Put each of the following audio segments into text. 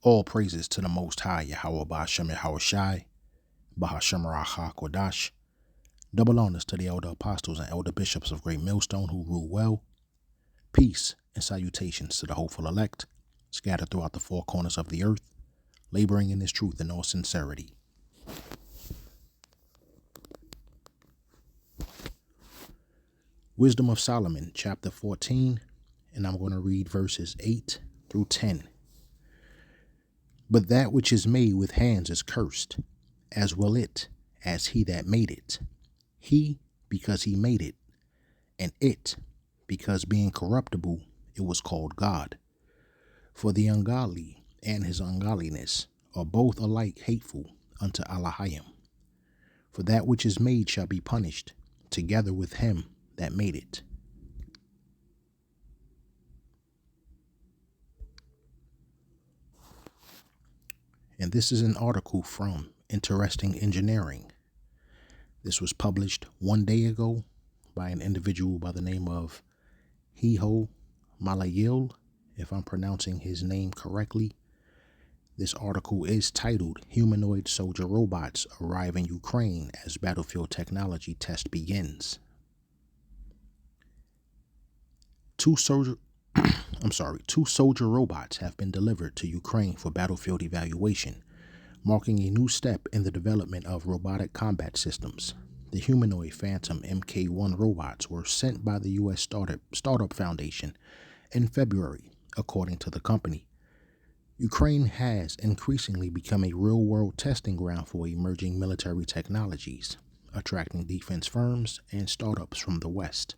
All praises to the Most High, Yahweh Ba'ashem Yahweh Shai, Bahashem Raha Kodash. Double honors to the elder apostles and elder bishops of Great Millstone who rule well. Peace and salutations to the hopeful elect, scattered throughout the four corners of the earth, laboring in this truth in all sincerity. Wisdom of Solomon, chapter 14, and I'm going to read verses 8 through 10. But that which is made with hands is cursed, as will it, as he that made it. He, because he made it, and it, because being corruptible, it was called God. For the ungodly and his ungodliness are both alike hateful unto Elohim. For that which is made shall be punished, together with him that made it. And this is an article from Interesting Engineering. This was published 1 day ago by an individual by the name of Hiho Malayil, if I'm pronouncing his name correctly. This article is titled Humanoid Soldier Robots Arrive in Ukraine as Battlefield Technology Test Begins. Two soldier robots have been delivered to Ukraine for battlefield evaluation, marking a new step in the development of robotic combat systems. The humanoid Phantom Mk1 robots were sent by the U.S. Startup Foundation in February, according to the company. Ukraine has increasingly become a real-world testing ground for emerging military technologies, attracting defense firms and startups from the West.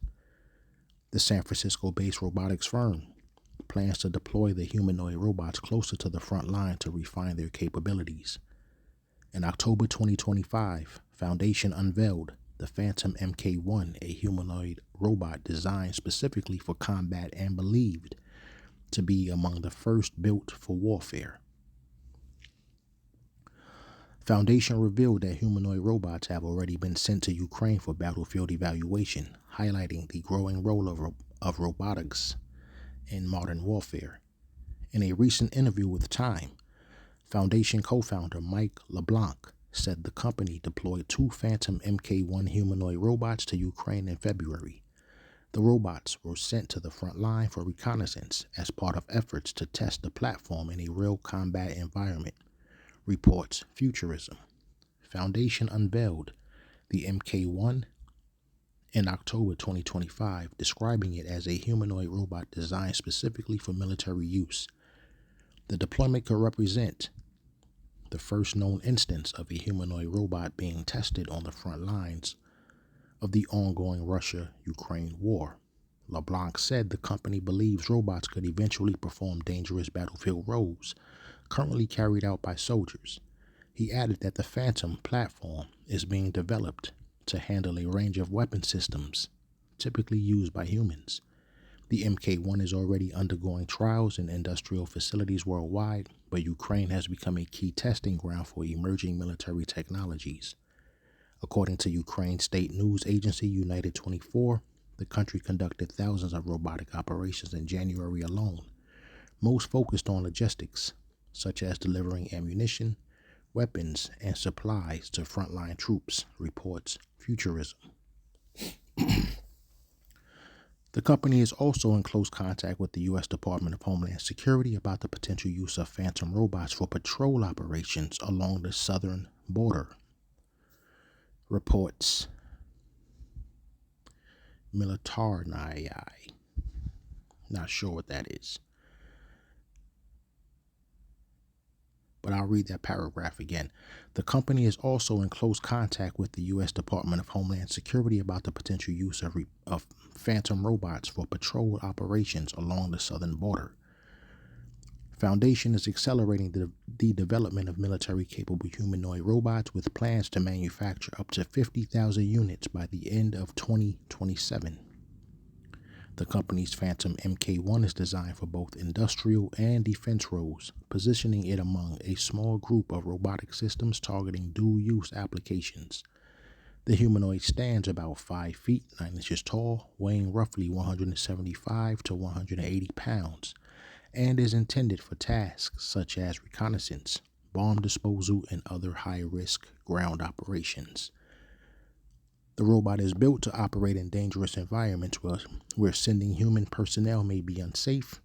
The San Francisco-based robotics firm plans to deploy the humanoid robots closer to the front line to refine their capabilities. In October 2025, Foundation unveiled the Phantom Mk1, a humanoid robot designed specifically for combat and believed to be among the first built for warfare. Foundation revealed that humanoid robots have already been sent to Ukraine for battlefield evaluation, highlighting the growing role of robotics in modern warfare. In a recent interview with Time, Foundation co-founder Mike LeBlanc said the company deployed 2 Phantom Mk1 humanoid robots to Ukraine in February. The robots were sent to the front line for reconnaissance as part of efforts to test the platform in a real combat environment, reports Futurism. Foundation unveiled the Mk1 in October 2025, describing it as a humanoid robot designed specifically for military use. The deployment could represent the first known instance of a humanoid robot being tested on the front lines of the ongoing Russia-Ukraine war. LeBlanc said the company believes robots could eventually perform dangerous battlefield roles currently carried out by soldiers. He added that the Phantom platform is being developed to handle a range of weapon systems typically used by humans. The Mk1 is already undergoing trials in industrial facilities worldwide, but Ukraine has become a key testing ground for emerging military technologies. According to Ukraine state news agency United 24, the country conducted thousands of robotic operations in January alone, most focused on logistics, such as delivering ammunition, weapons, and supplies to frontline troops, reports Futurism. The company is also in close contact with the U.S. Department of Homeland Security about the potential use of Phantom robots for patrol operations along the southern border, reports Militarnai. Not sure what that is, but I'll read that paragraph again. The company is also in close contact with the U.S. Department of Homeland Security about the potential use of Phantom robots for patrol operations along the southern border. Foundation is accelerating the development of military-capable humanoid robots with plans to manufacture up to 50,000 units by the end of 2027. The company's Phantom Mk1 is designed for both industrial and defense roles, positioning it among a small group of robotic systems targeting dual-use applications. The humanoid stands about 5 feet 9 inches tall, weighing roughly 175 to 180 pounds, and is intended for tasks such as reconnaissance, bomb disposal, and other high-risk ground operations. The robot is built to operate in dangerous environments where sending human personnel may be unsafe.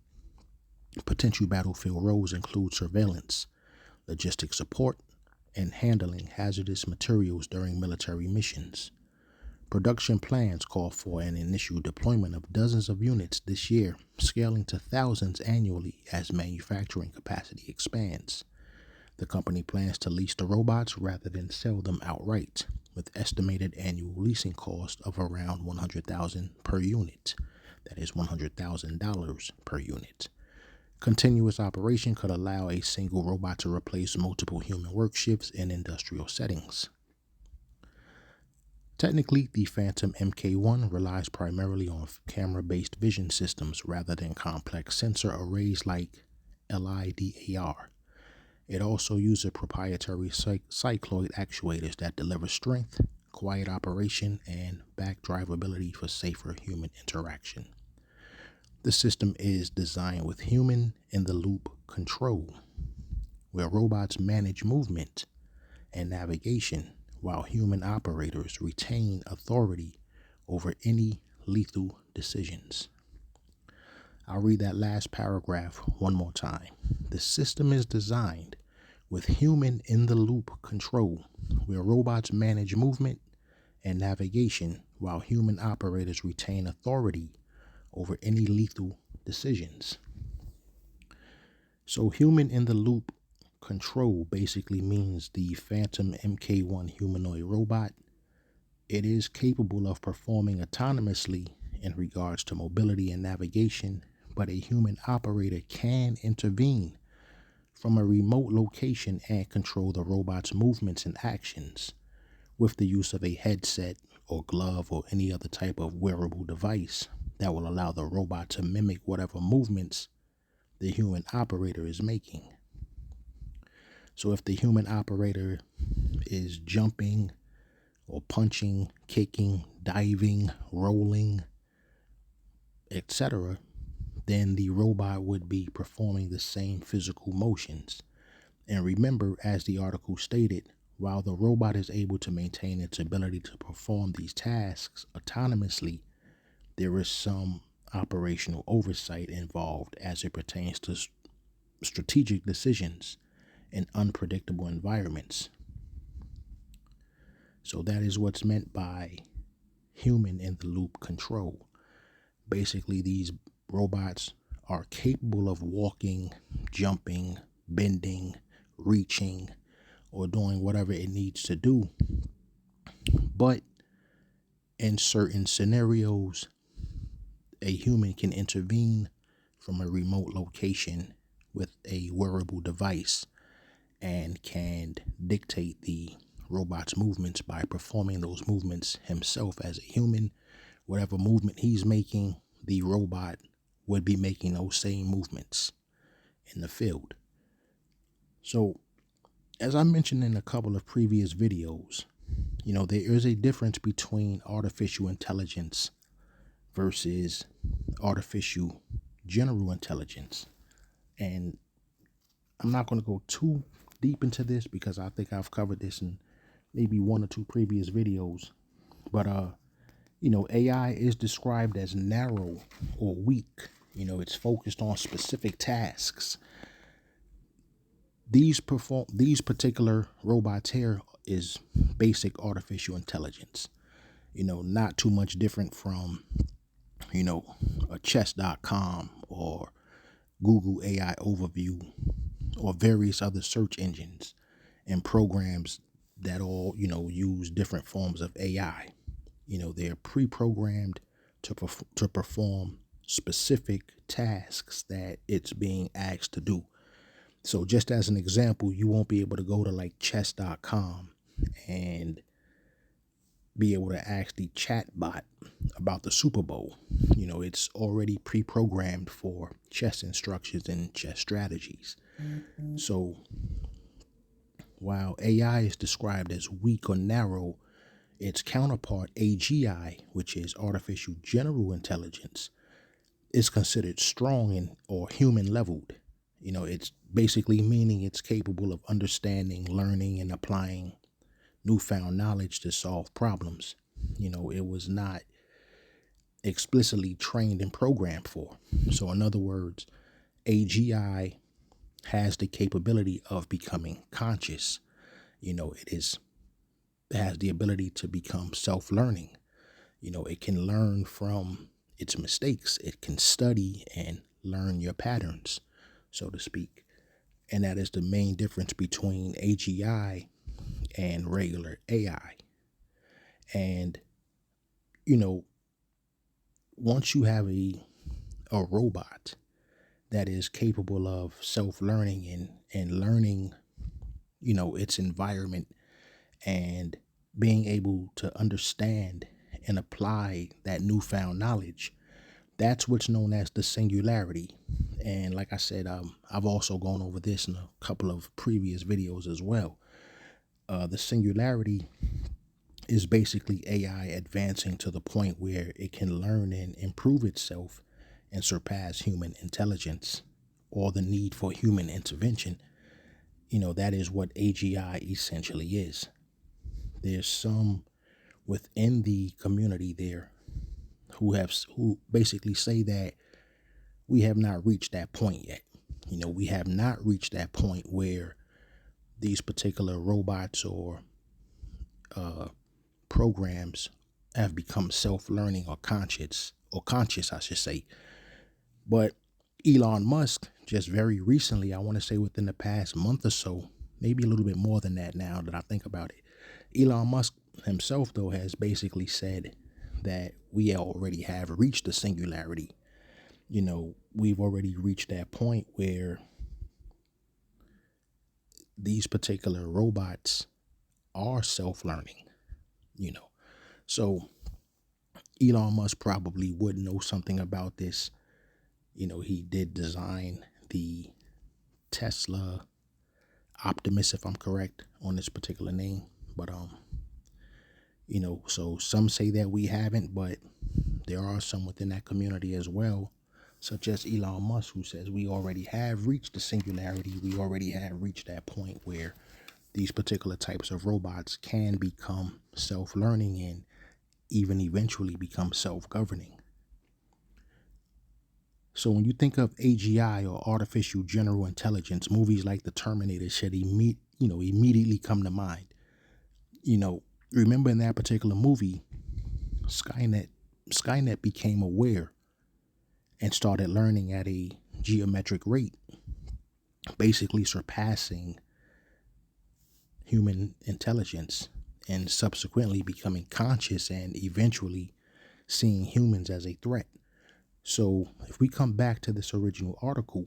Potential battlefield roles include surveillance, logistic support, and handling hazardous materials during military missions. Production plans call for an initial deployment of dozens of units this year, scaling to thousands annually as manufacturing capacity expands. The company plans to lease the robots rather than sell them outright, with estimated annual leasing cost of around $100,000 per unit. That is $100,000 per unit. Continuous operation could allow a single robot to replace multiple human work shifts in industrial settings. Technically, the Phantom Mk1 relies primarily on camera-based vision systems rather than complex sensor arrays like LiDAR. It also uses proprietary cycloid actuators that deliver strength, quiet operation, and back drivability for safer human interaction. The system is designed with human-in-the-loop control, where robots manage movement and navigation while human operators retain authority over any lethal decisions. I'll read that last paragraph one more time. The system is designed with human-in-the-loop control, where robots manage movement and navigation while human operators retain authority over any lethal decisions. So human-in-the-loop control basically means the Phantom Mk1 humanoid robot, it is capable of performing autonomously in regards to mobility and navigation, but a human operator can intervene from a remote location and control the robot's movements and actions with the use of a headset or glove or any other type of wearable device that will allow the robot to mimic whatever movements the human operator is making. So if the human operator is jumping or punching, kicking, diving, rolling, etc., then the robot would be performing the same physical motions. And remember, as the article stated, while the robot is able to maintain its ability to perform these tasks autonomously, there is some operational oversight involved as it pertains to strategic decisions in unpredictable environments. So that is what's meant by human-in-the-loop control. Basically, these robots are capable of walking, jumping, bending, reaching, or doing whatever it needs to do. But in certain scenarios, a human can intervene from a remote location with a wearable device and can dictate the robot's movements by performing those movements himself as a human. Whatever movement he's making, the robot would be making those same movements in the field. So, as I mentioned in a couple of previous videos, there is a difference between artificial intelligence versus artificial general intelligence. And I'm not going to go too deep into this because I think I've covered this in maybe one or two previous videos. But, AI is described as narrow or weak. It's focused on specific tasks. These particular robots here is basic artificial intelligence. Not too much different from, a chess.com or Google AI overview or various other search engines and programs that all, use different forms of AI. They're pre-programmed to perform specific tasks that it's being asked to do. So just as an example, you won't be able to go to like chess.com and be able to ask the chat bot about the Super Bowl. It's already pre-programmed for chess instructions and chess strategies. So while AI is described as weak or narrow, its counterpart, AGI, which is artificial general intelligence, is considered strong and or human leveled. It's basically meaning it's capable of understanding, learning, and applying newfound knowledge to solve problems. It was not explicitly trained and programmed for. So, in other words, AGI has the capability of becoming conscious. It has the ability to become self-learning. It can learn from its mistakes. It can study and learn your patterns, so to speak. And that is the main difference between AGI and regular AI. And, you know, once you have a robot that is capable of self-learning and learning, its environment and being able to understand and apply that newfound knowledge, that's what's known as the singularity. And like I said, I've also gone over this in a couple of previous videos as well. The singularity is basically AI advancing to the point where it can learn and improve itself and surpass human intelligence or the need for human intervention. That is what AGI essentially is. There's some within the community there who basically say that we have not reached that point yet. We have not reached that point where these particular robots or programs have become self-learning or conscious, I should say. But Elon Musk just very recently, I want to say within the past month or so, maybe a little bit more than that now that I think about it, Elon Musk himself, though, has basically said that we already have reached the singularity. We've already reached that point where these particular robots are self-learning, you know. So Elon Musk probably would know something about this. He did design the Tesla Optimus, if I'm correct on this particular name. But so some say that we haven't, but there are some within that community as well, such as Elon Musk, who says we already have reached the singularity. We already have reached that point where these particular types of robots can become self-learning and even eventually become self-governing. So when you think of AGI or artificial general intelligence, movies like The Terminator should immediately come to mind. Remember in that particular movie, Skynet became aware and started learning at a geometric rate, basically surpassing human intelligence and subsequently becoming conscious and eventually seeing humans as a threat. So if we come back to this original article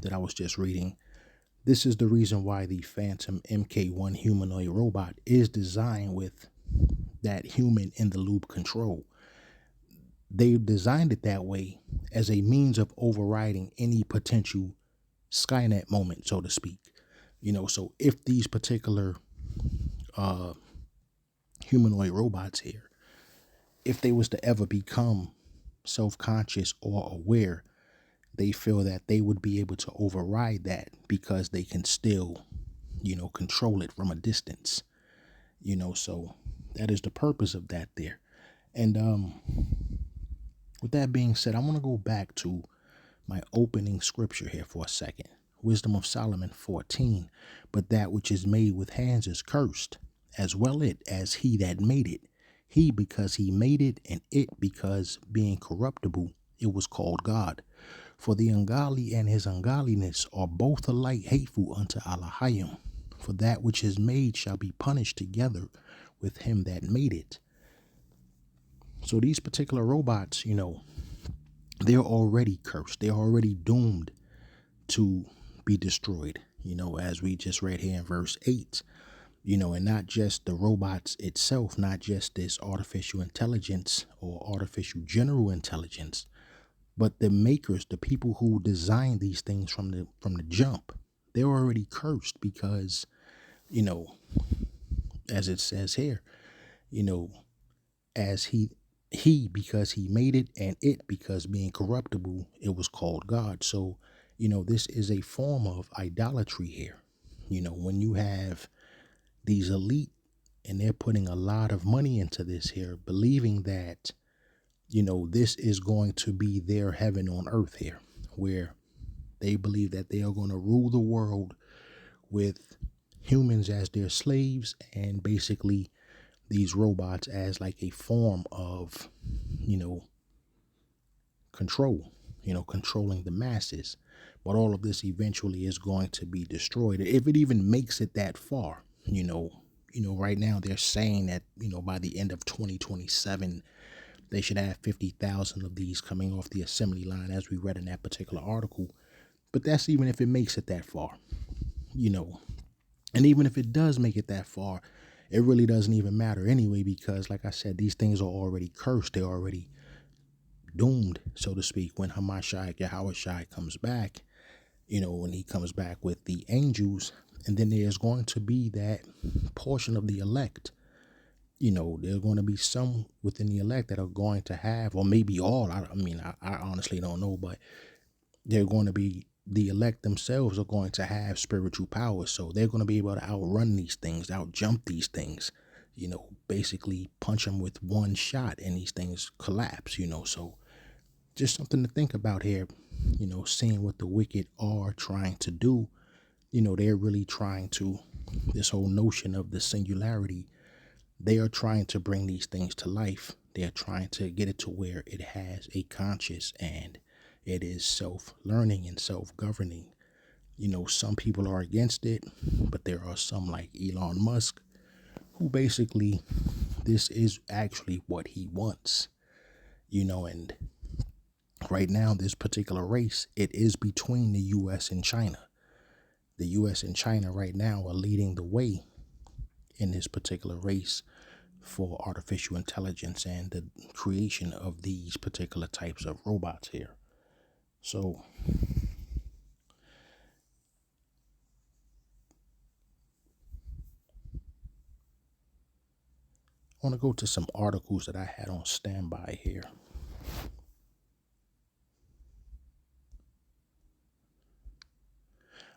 that I was just reading, this is the reason why the Phantom MK1 humanoid robot is designed with that human in the loop control. They've designed it that way as a means of overriding any potential Skynet moment, so to speak. So if these particular humanoid robots here, if they was to ever become self-conscious or aware, they feel that they would be able to override that because they can still, control it from a distance. So that is the purpose of that there. And with that being said, I want to go back to my opening scripture here for a second. Wisdom of Solomon 14. But that which is made with hands is cursed, as well it as he that made it. He because he made it, and it because being corruptible, it was called God. For the ungodly and his ungodliness are both alike hateful unto Elohim. For that which is made shall be punished together with him that made it. So these particular robots, they're already cursed. They're already doomed to be destroyed, as we just read here in verse 8. And not just the robots itself, not just this artificial intelligence or artificial general intelligence, but the makers, the people who designed these things from the jump, they're already cursed because, as it says here, as he because he made it, and it because being corruptible, it was called God. So, this is a form of idolatry here. When you have these elite and they're putting a lot of money into this here, believing that, this is going to be their heaven on earth here, where they believe that they are going to rule the world with humans as their slaves, and basically these robots as like a form of, control, controlling the masses. But all of this eventually is going to be destroyed if it even makes it that far. Right now they're saying that, by the end of 2027, they should have 50,000 of these coming off the assembly line, as we read in that particular article. But that's even if it makes it that far, and even if it does make it that far, it really doesn't even matter anyway, because like I said, these things are already cursed. They're already doomed, so to speak, when Hamashiach Yahushua comes back, when he comes back with the angels. And then there's going to be that portion of the elect. There are going to be some within the elect that are going to have, or maybe all, I honestly don't know, but they're going to be, the elect themselves are going to have spiritual powers. So they're going to be able to outrun these things, outjump these things, basically punch them with one shot and these things collapse, So just something to think about here, seeing what the wicked are trying to do. They're really trying to, this whole notion of the singularity, they are trying to bring these things to life. They're trying to get it to where it has a conscious and it is self-learning and self-governing. Some people are against it, but there are some like Elon Musk who basically, this is actually what he wants, and right now this particular race, it is between the U.S. and China. The U.S. and China right now are leading the way in this particular race for artificial intelligence and the creation of these particular types of robots here. So I want to go to some articles that I had on standby here.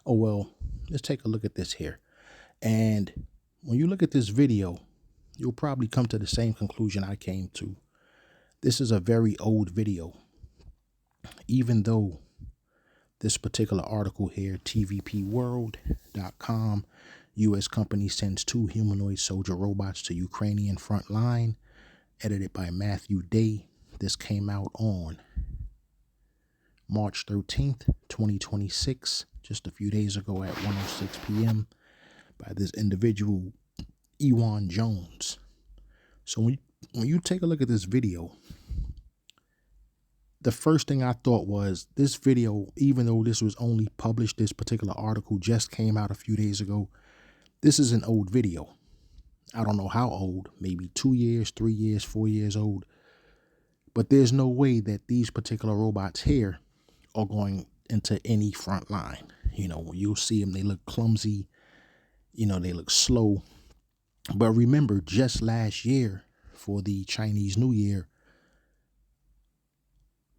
Oh, well, let's take a look at this here. And when you look at this video, you'll probably come to the same conclusion I came to. This is a very old video. Even though this particular article here, tvpworld.com, U.S. company sends 2 humanoid soldier robots to Ukrainian front line, edited by Matthew Day. This came out on March 13th, 2026, just a few days ago at 1:06 p.m. by this individual, Ewan Jones. So when you take a look at this video, the first thing I thought was, this video, even though this was only published, this particular article just came out a few days ago, this is an old video. I don't know how old, maybe 2 years, 3 years, 4 years old. But there's no way that these particular robots here are going into any front line. When you'll see them, they look clumsy, they look slow. But remember, just last year for the Chinese New Year,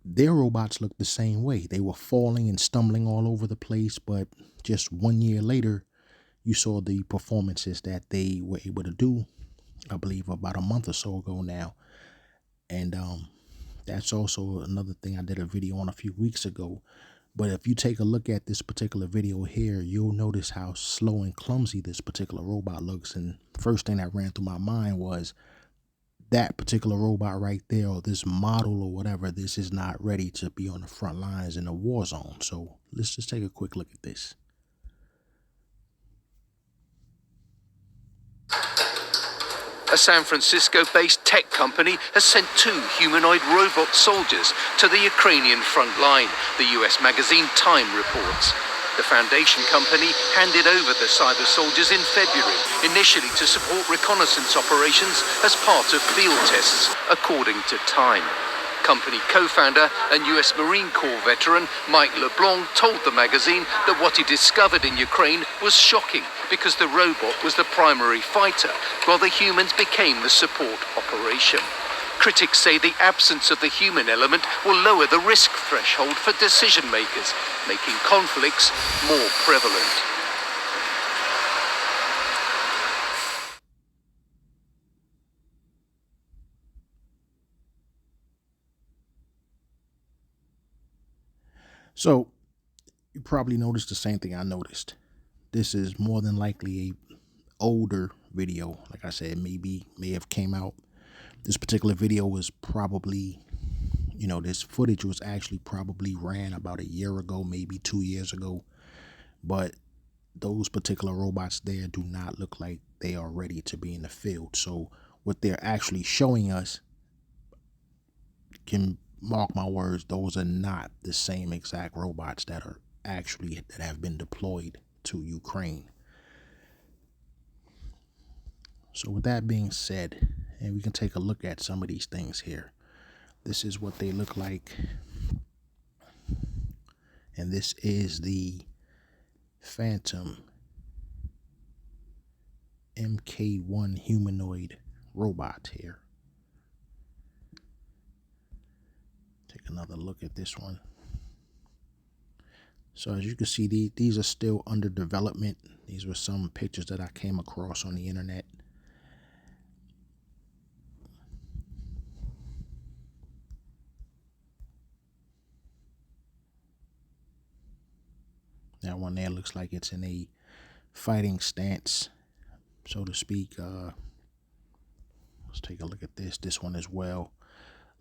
their robots looked the same way. They were falling and stumbling all over the place. But just 1 year later, you saw the performances that they were able to do, I believe about a month or so ago now. And that's also another thing I did a video on a few weeks ago. But if you take a look at this particular video here, you'll notice how slow and clumsy this particular robot looks. And first thing that ran through my mind was, that particular robot right there, or this model or whatever, this is not ready to be on the front lines in a war zone. So let's just take a quick look at this. A San Francisco-based tech company has sent 2 humanoid robot soldiers to the Ukrainian front line, the US magazine Time reports. The foundation company handed over the cyber soldiers in February, initially to support reconnaissance operations as part of field tests, according to Time. Company co-founder and US Marine Corps veteran Mike LeBlanc told the magazine that what he discovered in Ukraine was shocking, because the robot was the primary fighter, while the humans became the support operation. Critics say the absence of the human element will lower the risk threshold for decision makers, making conflicts more prevalent. So you probably noticed the same thing I noticed. This is more than likely a older video. Like I said, may have came out. This particular video was probably, this footage was actually probably ran about a year ago, maybe 2 years ago. But those particular robots there do not look like they are ready to be in the field. So what they're actually showing us, can mark my words, those are not the same exact robots that have been deployed to Ukraine. So with that being said, and we can take a look at some of these things here. This is what they look like. And this is the Phantom MK1 humanoid robot here. Take another look at this one. So as you can see, these are still under development. These were some pictures that I came across on the internet. That one there looks like it's in a fighting stance, so to speak. Let's take a look at this. This one as well,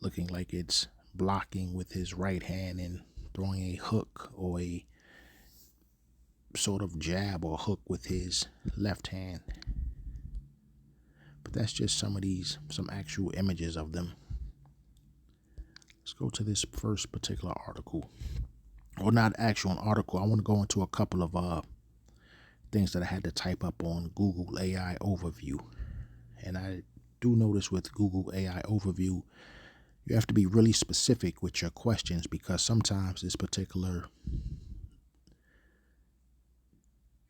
looking like it's blocking with his right hand and throwing a hook or a sort of jab or hook with his left hand. But that's just some actual images of them. Let's go to this first particular article. Well, not actual an article. I want to go into a couple of things that I had to type up on Google AI Overview. And I do notice with Google AI Overview, you have to be really specific with your questions, because sometimes this particular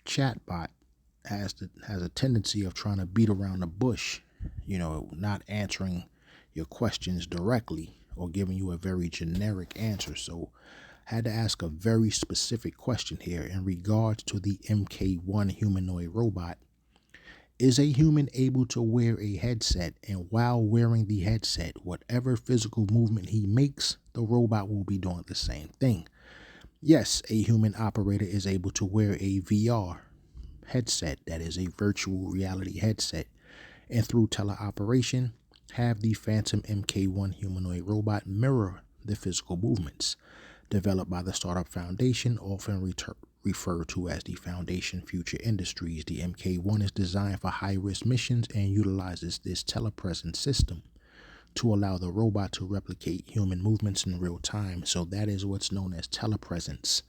chatbot has a tendency of trying to beat around the bush, not answering your questions directly or giving you a very generic answer. So I had to ask a very specific question here in regards to the MK1 humanoid robot. Is a human able to wear a headset, and while wearing the headset, whatever physical movement he makes, the robot will be doing the same thing? Yes, a human operator is able to wear a VR headset, that is a virtual reality headset, and through teleoperation, have the Phantom MK1 humanoid robot mirror the physical movements. Developed by the Startup Foundation, often referred to as the Foundation Future Industries, the MK1 is designed for high-risk missions and utilizes this telepresence system to allow the robot to replicate human movements in real time. So that is what's known as telepresence.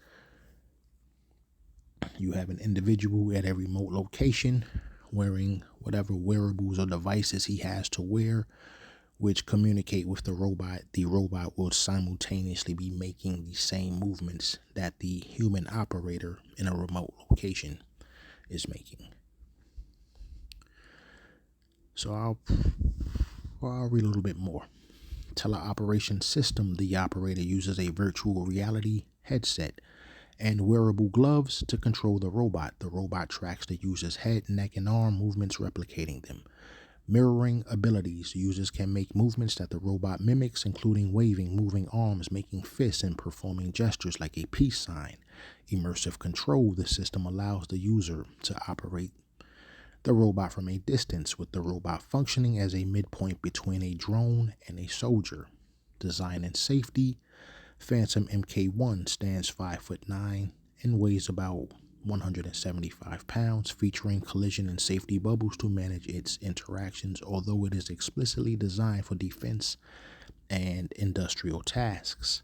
You have an individual at a remote location wearing whatever wearables or devices he has to wear, which communicate with the robot. The robot will simultaneously be making the same movements that the human operator in a remote location is making. So I'll read a little bit more. Teleoperation system. The operator uses a virtual reality headset and wearable gloves to control the robot. The robot tracks the user's head, neck, and arm movements, replicating them. Mirroring abilities. Users can make movements that the robot mimics, including waving, moving arms, making fists, and performing gestures like a peace sign. Immersive control. The system allows the user to operate the robot from a distance, with the robot functioning as a midpoint between a drone and a soldier. Design and safety. Phantom MK1 stands 5'9" and weighs about 175 pounds, featuring collision and safety bubbles to manage its interactions, although it is explicitly designed for defense and industrial tasks.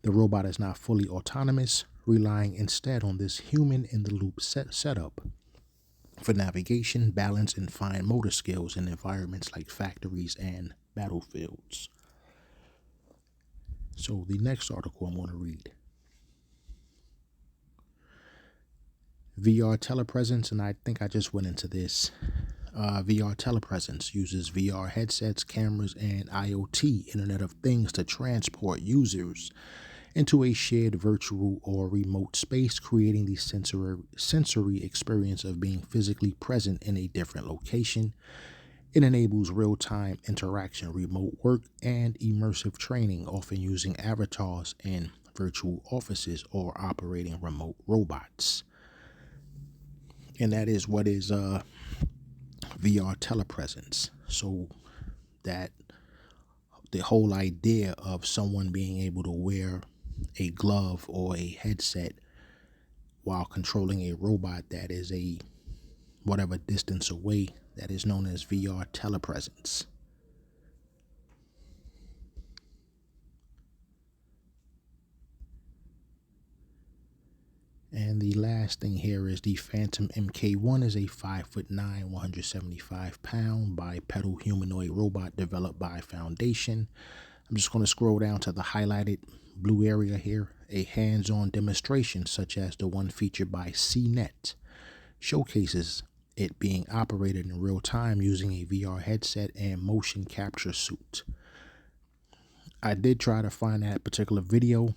The robot is not fully autonomous, relying instead on this human-in-the-loop setup for navigation, balance, and fine motor skills in environments like factories and battlefields. So the next article I'm going to read. VR telepresence, and I think I just went into this VR telepresence uses VR headsets, cameras, and IoT, Internet of Things, to transport users into a shared virtual or remote space, creating the sensory experience of being physically present in a different location. It enables real-time interaction, remote work, and immersive training, often using avatars in virtual offices or operating remote robots. And that is what is VR telepresence. So that the whole idea of someone being able to wear a glove or a headset while controlling a robot that is a whatever distance away, that is known as VR telepresence. And the last thing here is the Phantom MK1 is a 5'9", 175-pound bipedal humanoid robot developed by Foundation. I'm just going to scroll down to the highlighted blue area here. A hands-on demonstration such as the one featured by CNET showcases it being operated in real time using a VR headset and motion capture suit. I did try to find that particular video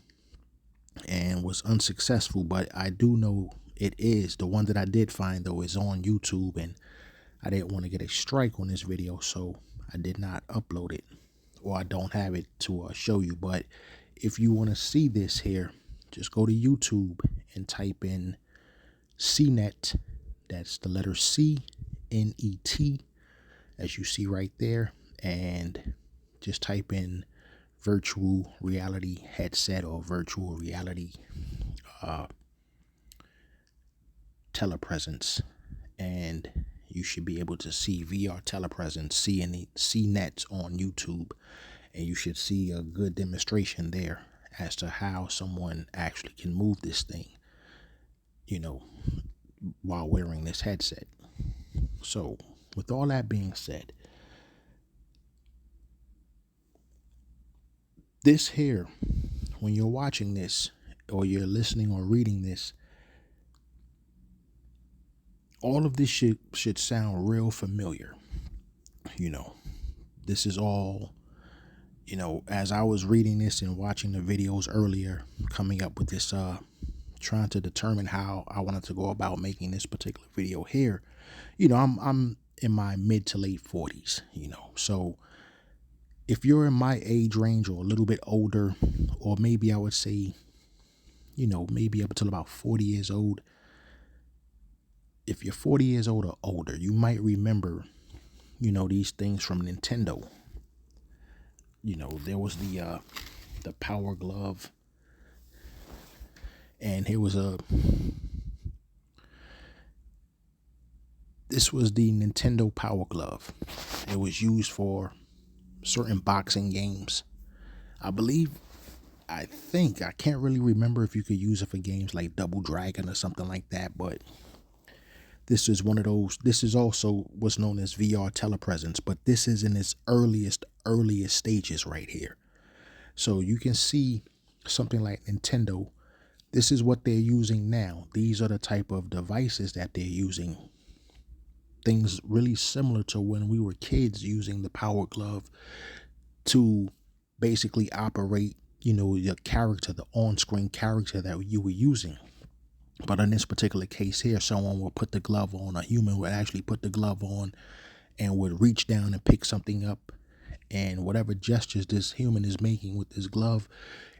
and was unsuccessful, but I do know it is. The one that I did find, though, is on YouTube, and I didn't want to get a strike on this video, so I did not upload it, or I don't have it to show you. But if you want to see this here, just go to YouTube and type in CNET. That's the letter C, N-E-T, as you see right there, and just type in virtual reality headset or virtual reality telepresence, and you should be able to see VR telepresence, CNET on YouTube, and you should see a good demonstration there as to how someone actually can move this thing, while wearing this headset. So with all that being said, this here, when you're watching this or you're listening or reading this, all of this should sound real familiar. This is all, as I was reading this and watching the videos earlier, coming up with this, trying to determine how I wanted to go about making this particular video here, I'm in my mid to late 40s, so if you're in my age range or a little bit older, or maybe I would say, maybe up until about 40 years old, if you're 40 years old or older, you might remember, these things from Nintendo. There was the Power Glove, and this was the Nintendo Power Glove. It was used for certain boxing games. I can't really remember if you could use it for games like Double Dragon or something like that, but this is one of those. This is also what's known as VR telepresence, but this is in its earliest stages right here. So you can see something like Nintendo. This is what they're using now. These are the type of devices that they're using. Things really similar to when we were kids, using the Power Glove to basically operate, your character, the on-screen character that you were using. But in this particular case here, someone will put the glove on, a human would actually put the glove on and would reach down and pick something up. And whatever gestures this human is making with this glove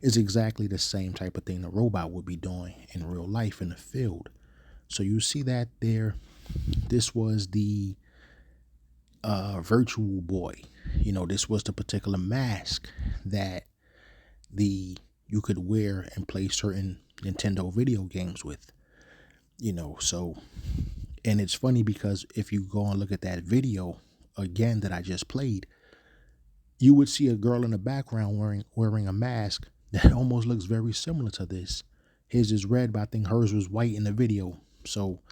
is exactly the same type of thing the robot would be doing in real life in the field. So you see that there. This was the Virtual Boy. This was the particular mask that you could wear and play certain Nintendo video games with. So, and it's funny because if you go and look at that video again that I just played, you would see a girl in the background wearing a mask that almost looks very similar to this. His is red, but I think hers was white in the video. So,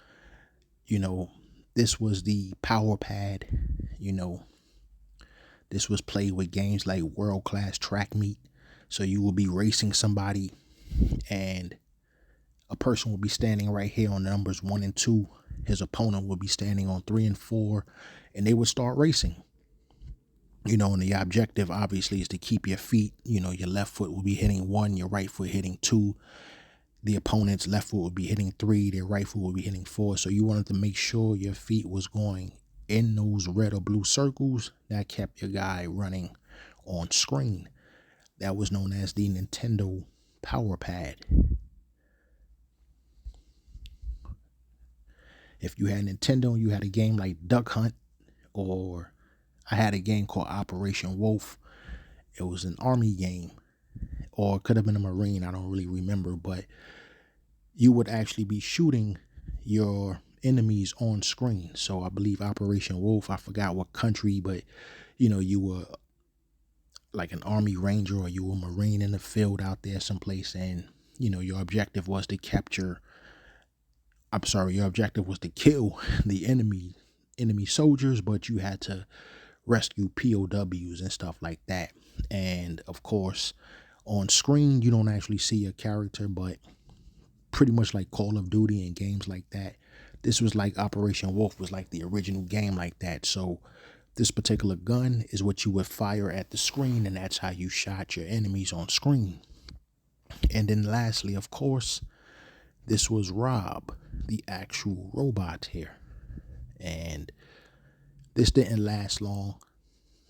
this was the Power Pad. This was played with games like World Class Track Meet. So you will be racing somebody, and a person will be standing right here on numbers 1 and 2, his opponent would be standing on 3 and 4, and they would start racing. And the objective obviously is to keep your feet, your left foot will be hitting 1, your right foot hitting 2. The opponent's left foot would be hitting 3, their right foot would be hitting 4. So you wanted to make sure your feet was going in those red or blue circles. That kept your guy running on screen. That was known as the Nintendo Power Pad. If you had Nintendo, you had a game like Duck Hunt, or I had a game called Operation Wolf. It was an army game, or it could have been a Marine. I don't really remember, but you would actually be shooting your enemies on screen. So I believe Operation Wolf, I forgot what country, but you were like an army ranger or you were a Marine in the field out there someplace, and your objective was to your objective was to kill the enemy soldiers, but you had to rescue POWs and stuff like that. And of course, on screen, you don't actually see a character, but pretty much like Call of Duty and games like that, this was like Operation Wolf was like the original game like that. So this particular gun is what you would fire at the screen, and that's how you shot your enemies on screen. And then lastly, of course, this was Rob, the actual robot here. And this didn't last long.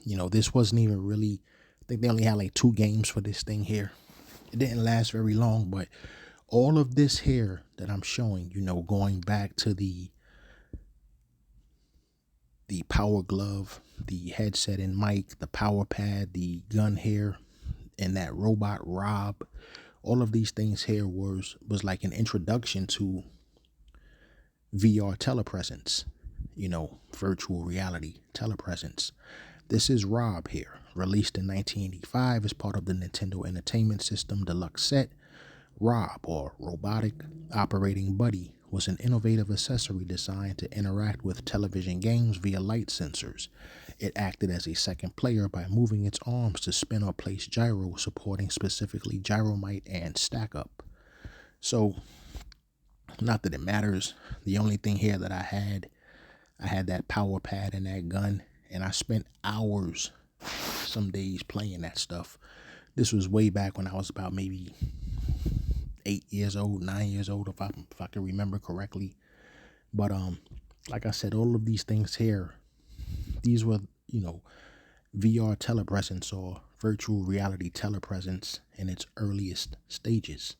This wasn't even really, I think they only had like 2 games for this thing here. It didn't last very long, but all of this here that I'm showing, going back to the power glove, the headset and mic, the power pad, the gun here, and that robot Rob, all of these things here was like an introduction to VR telepresence, virtual reality telepresence. This is Rob here, released in 1985 as part of the Nintendo Entertainment System Deluxe set. Rob, or Robotic Operating Buddy, was an innovative accessory designed to interact with television games via light sensors. It acted as a second player by moving its arms to spin or place gyros, supporting specifically Gyromite and Stack Up. So, not that it matters. The only thing here that I had that power pad and that gun, and I spent hours, some days, playing that stuff. This was way back when I was about maybe 8 years old, 9 years old, if I can remember correctly. But like I said, all of these things here, these were VR telepresence or virtual reality telepresence in its earliest stages.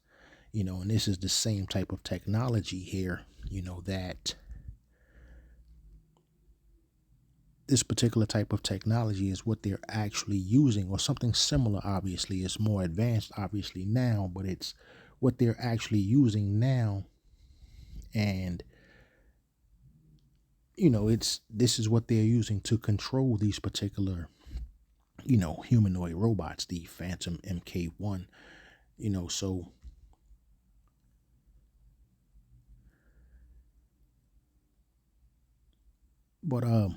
And this is the same type of technology here, that this particular type of technology is what they're actually using, or something similar. Obviously, it's more advanced obviously now, but it's what they're actually using now. And this is what they're using to control these particular humanoid robots, the Phantom MK1. So but I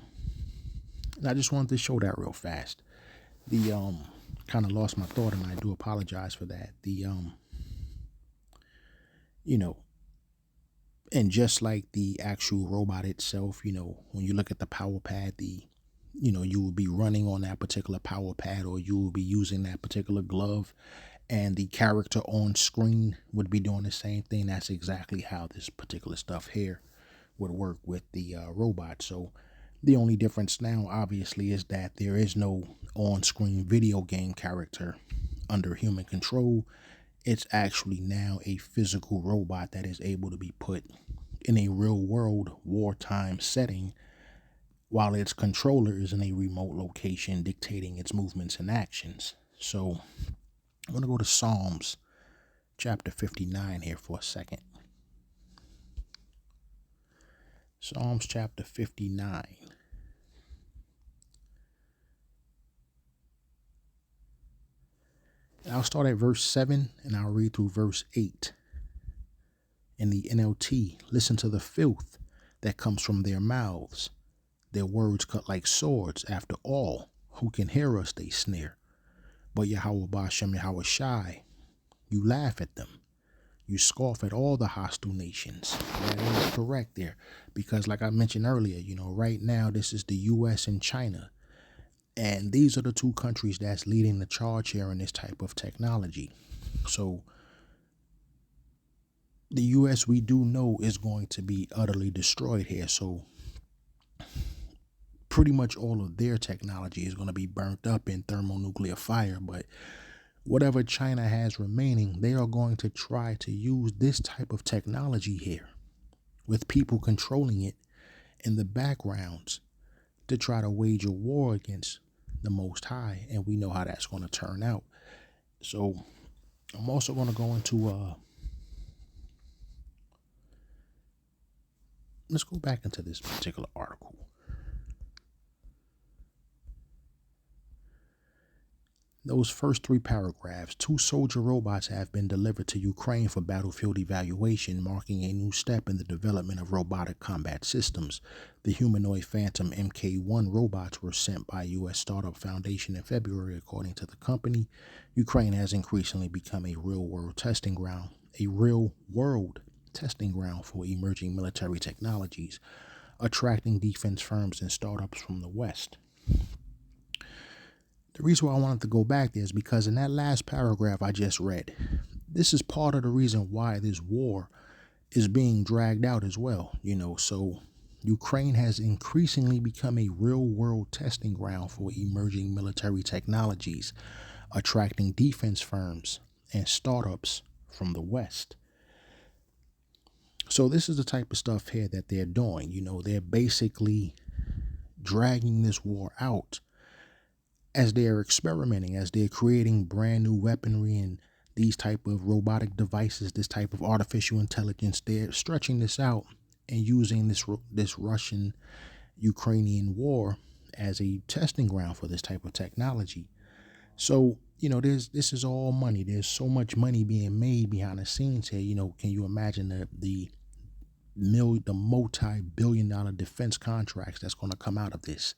just wanted to show that real fast. The kind of lost my thought, and I do apologize for that. The and just like the actual robot itself, when you look at the power pad, you will be running on that particular power pad, or you will be using that particular glove, and the character on screen would be doing the same thing. That's exactly how this particular stuff here would work with the robot. So the only difference now, obviously, is that there is no on-screen video game character under human control. It's actually now a physical robot that is able to be put in a real-world wartime setting, while its controller is in a remote location dictating its movements and actions. So I'm going to go to Psalms chapter 59 here for a second. Psalms chapter 59. And I'll start at verse 7 and I'll read through verse 8. In the NLT, listen to the filth that comes from their mouths. Their words cut like swords. After all, who can hear us, they sneer. But Yahweh Bashem Yahweh Shai, you laugh at them. You scoff at all the hostile nations. That is correct there. Because like I mentioned earlier, right now this is the US and China. And these are the two countries that's leading the charge here in this type of technology. So the US, we do know, is going to be utterly destroyed here. So pretty much all of their technology is going to be burnt up in thermonuclear fire. But whatever China has remaining, they are going to try to use this type of technology here with people controlling it in the backgrounds to try to wage a war against the Most High. And we know how that's going to turn out. So I'm also going to go into, let's go back into this particular article. Those first 3 paragraphs: 2 soldier robots have been delivered to Ukraine for battlefield evaluation, marking a new step in the development of robotic combat systems. The humanoid Phantom Mk1 robots were sent by U.S. startup Foundation in February, according to the company. Ukraine has increasingly become a real-world testing ground for emerging military technologies, attracting defense firms and startups from the West. The reason why I wanted to go back there is because in that last paragraph I just read, this is part of the reason why this war is being dragged out as well. So Ukraine has increasingly become a real-world testing ground for emerging military technologies, attracting defense firms and startups from the West. So this is the type of stuff here that they're doing. They're basically dragging this war out as they're experimenting, as they're creating brand new weaponry and these type of robotic devices, this type of artificial intelligence. They're stretching this out and using this Russian-Ukrainian war as a testing ground for this type of technology. So, this is all money. There's so much money being made behind the scenes here. Can you imagine the multi-billion-dollar defense contracts that's going to come out of this?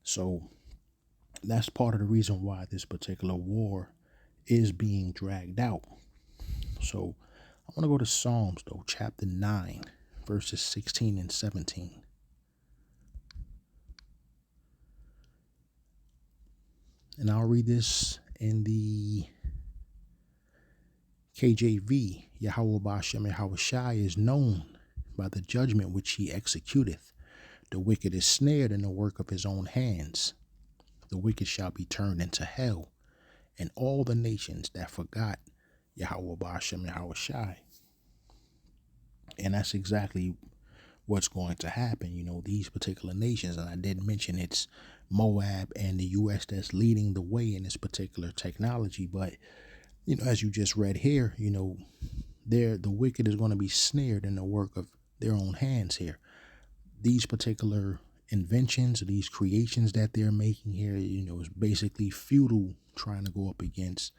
So that's part of the reason why this particular war is being dragged out. So I want to go to Psalms, though, chapter 9, verses 16 and 17. And I'll read this in the KJV. Yahweh Ba'ashem Yahweh Shai is known by the judgment which he executeth. The wicked is snared in the work of his own hands. The wicked shall be turned into hell, and all the nations that forgot Yahweh Ba'ashem Yahweh Shai. And that's exactly what's going to happen. These particular nations, and I did mention it's Moab and the U.S. that's leading the way in this particular technology. But, as you just read here, the wicked is going to be snared in the work of their own hands here. These particular inventions, these creations that they're making here, is basically futile trying to go up against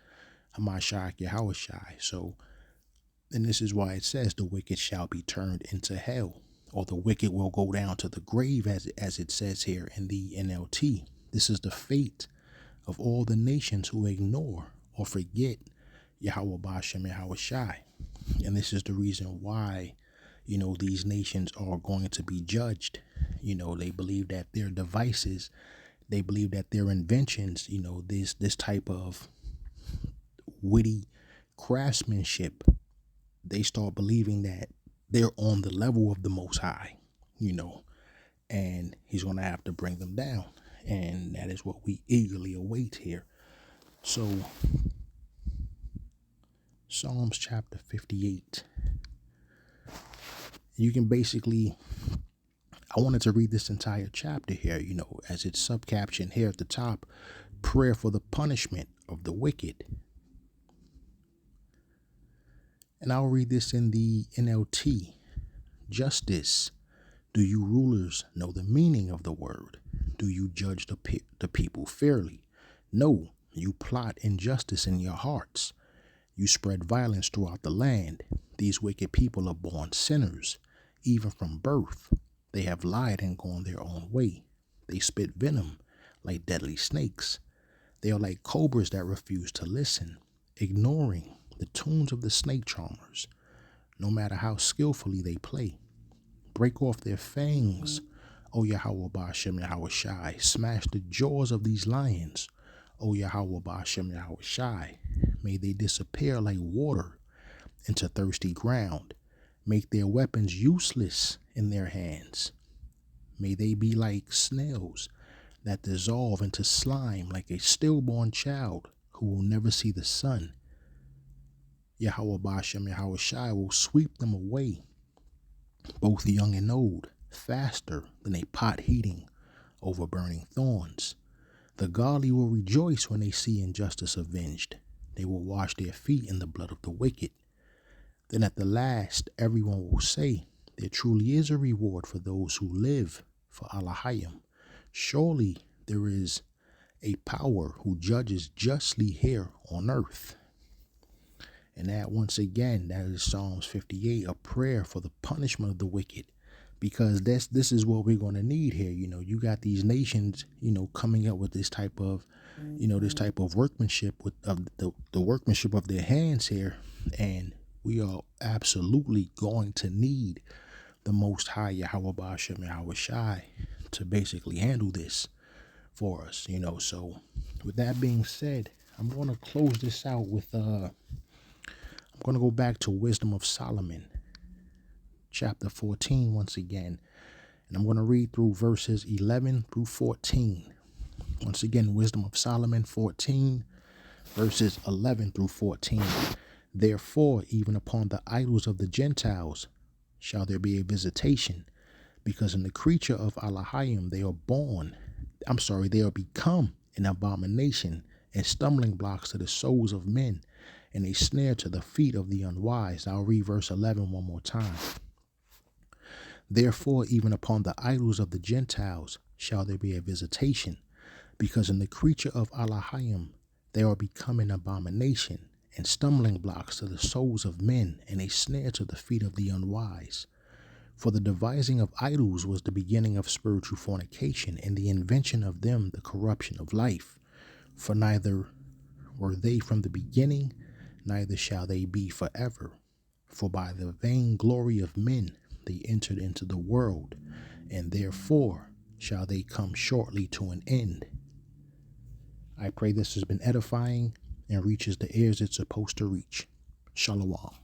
Hamashiach Yahweh Shai. So, and this is why it says the wicked shall be turned into hell, or the wicked will go down to the grave, as it says here in the NLT. This is the fate of all the nations who ignore or forget Yahweh Ba'ashem Yahweh Shai. And this is the reason why, these nations are going to be judged. They believe that their devices, they believe that their inventions, this type of witty craftsmanship, they start believing that they're on the level of the Most High, and he's going to have to bring them down. And that is what we eagerly await here. So, Psalms chapter 58. You can basically, I wanted to read this entire chapter here, as it's subcaptioned here at the top, prayer for the punishment of the wicked. And I'll read this in the NLT. Justice. Do you rulers know the meaning of the word? Do you judge the people fairly? No, you plot injustice in your hearts. You spread violence throughout the land. These wicked people are born sinners. Even from birth, they have lied and gone their own way. They spit venom like deadly snakes. They are like cobras that refuse to listen, ignoring the tunes of the snake charmers, no matter how skillfully they play. Break off their fangs, O Yahweh Ba'ashem Yahweh Shai. Smash the jaws of these lions, O Yahweh Ba'ashem Yahweh Shai. May they disappear like water into thirsty ground. Make their weapons useless in their hands. May they be like snails that dissolve into slime like a stillborn child who will never see the sun. Yahweh Ba'ashem Yahweh Shai will sweep them away, both young and old, faster than a pot heating over burning thorns. The godly will rejoice when they see injustice avenged. They will wash their feet in the blood of the wicked. Then at the last, everyone will say, there truly is a reward for those who live for Allahayim. Surely there is a power who judges justly here on earth. And that, once again, that is Psalms 58, a prayer for the punishment of the wicked. Because this is what we're going to need here. You know, you got these nations, you know, coming up with this type of, you know, this type of workmanship, of the workmanship of their hands here. And we are absolutely going to need the Most High Yahweh Ba'ashem Yahweh Shai to basically handle this for us, you know. So with that being said, I'm going to close this out with I'm going to go back to Wisdom of Solomon, chapter 14 once again, and I'm going to read through verses 11 through 14. Once again, Wisdom of Solomon 14, verses 11 through 14. Therefore, even upon the idols of the Gentiles shall there be a visitation, because in the creature of Allahayim they are become an abomination and stumbling blocks to the souls of men, and a snare to the feet of the unwise. I'll read verse 11 one more time. Therefore, even upon the idols of the Gentiles shall there be a visitation, because in the creature of Allahayim they are become an abomination and stumbling blocks to the souls of men, and a snare to the feet of the unwise. For the devising of idols was the beginning of spiritual fornication, and the invention of them the corruption of life. For neither were they from the beginning, neither shall they be forever. For by the vain glory of men they entered into the world, and therefore shall they come shortly to an end. I pray this has been edifying and reaches the ears it's supposed to reach. Shalom.